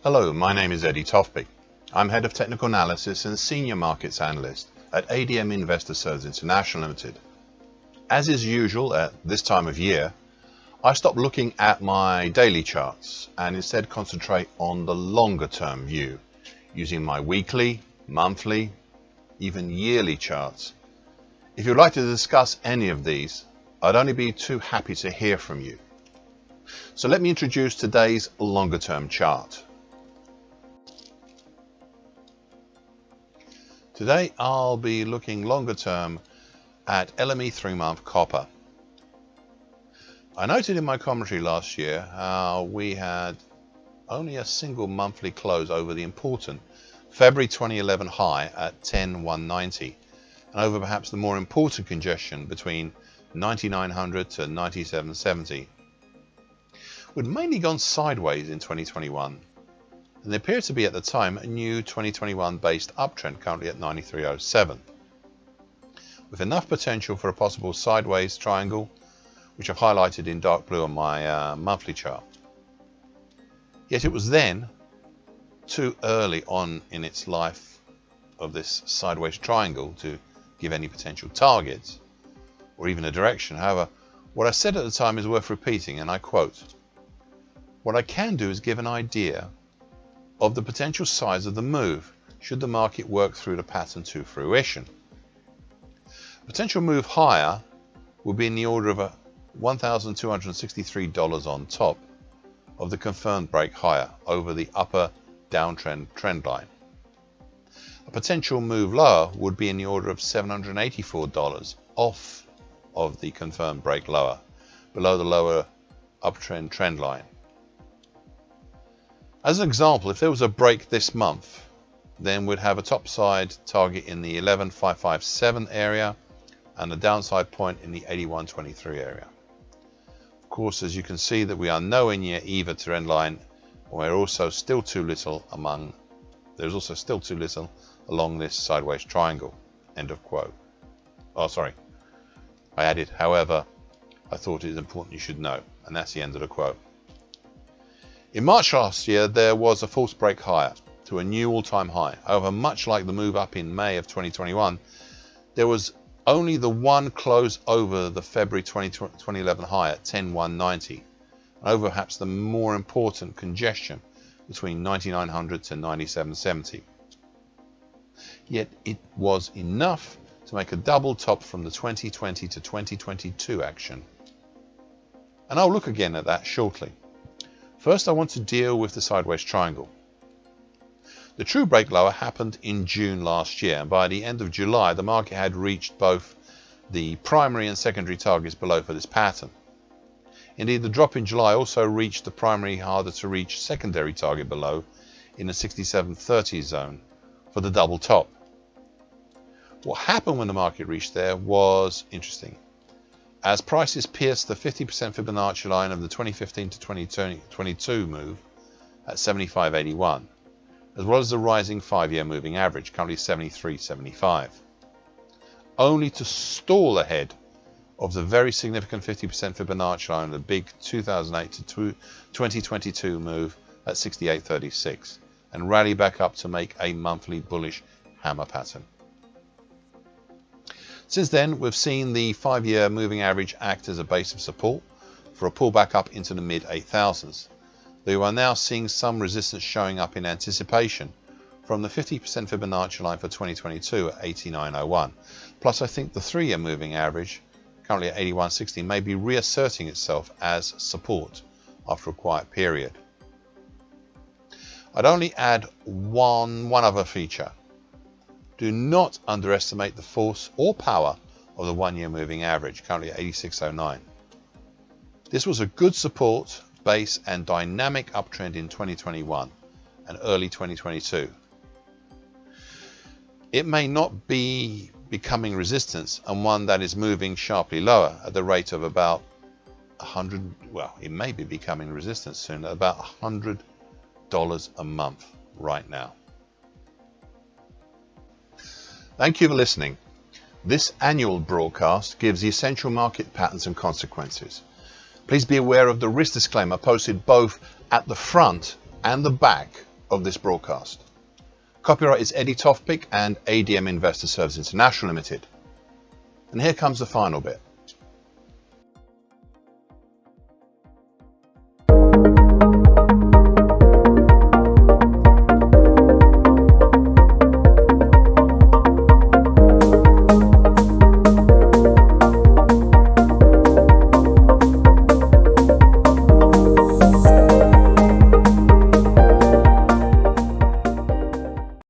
Hello, my name is Eddie Tofby. I'm Head of Technical Analysis and Senior Markets Analyst at ADM Investor Services International Limited. As is usual at this time of year, I stop looking at my daily charts and instead concentrate on the longer term view using my weekly, monthly, even yearly charts. If you'd like to discuss any of these, I'd only be too happy to hear from you. So let me introduce today's longer term chart. Today I'll be looking longer term at LME 3-month copper. I noted in my commentary last year how we had only a single monthly close over the important February 2011 high at 10,190 and over perhaps the more important congestion between 9,900 to 9,770. We'd mainly gone sideways in 2021. And there appeared to be at the time a new 2021 based uptrend currently at 93.07, with enough potential for a possible sideways triangle, which I've highlighted in dark blue on my monthly chart. Yet it was then too early on in its life of this sideways triangle to give any potential targets or even a direction. However, what I said at the time is worth repeating, and I quote, "What I can do is give an idea of the potential size of the move should the market work through the pattern to fruition. A potential move higher will be in the order of $1,263 on top of the confirmed break higher over the upper downtrend trend line. A potential move lower would be in the order of $784 off of the confirmed break lower below the lower uptrend trend line. As an example, if there was a break this month, then we'd have a topside target in the 11,557 area and a downside point in the 81.23 area. Of course, as you can see that we are nowhere near either trend line, and there's also still too little along this sideways triangle." End of quote. Oh, sorry. I added, however, I thought it is important you should know, and that's the end of the quote. In March last year, there was a false break higher to a new all-time high. However, much like the move up in May of 2021, there was only the one close over the February 2011 high at 10,190, and over perhaps the more important congestion between 9,900 to 9,770. Yet it was enough to make a double top from the 2020 to 2022 action. And I'll look again at that shortly. First, I want to deal with the sideways triangle. The true break lower happened in June last year, and by the end of July, the market had reached both the primary and secondary targets below for this pattern. Indeed, the drop in July also reached the primary harder to reach secondary target below in the 67.30 zone for the double top. What happened when the market reached there was interesting, as prices pierced the 50% Fibonacci line of the 2015 to 2022 move at 75.81, as well as the rising 5-year moving average, currently 73.75, only to stall ahead of the very significant 50% Fibonacci line of the big 2008 to 2022 move at 68.36, and rally back up to make a monthly bullish hammer pattern. Since then, we've seen the 5-year moving average act as a base of support for a pullback up into the mid-8,000s. We are now seeing some resistance showing up in anticipation from the 50% Fibonacci line for 2022 at 89.01. Plus, I think the 3-year moving average, currently at 81.60, may be reasserting itself as support after a quiet period. I'd only add one other feature. Do not underestimate the force or power of the 1-year moving average, currently at 86.09. This was a good support, base and dynamic uptrend in 2021 and early 2022. It may not be becoming resistance, and one that is moving sharply lower at the rate of about 100, well, it may be becoming resistance soon at about $100 a month right now. Thank you for listening. This annual broadcast gives the essential market patterns and consequences. Please be aware of the risk disclaimer posted both at the front and the back of this broadcast. Copyright is Eddie Toftpick and ADM Investor Services International Limited. And here comes the final bit.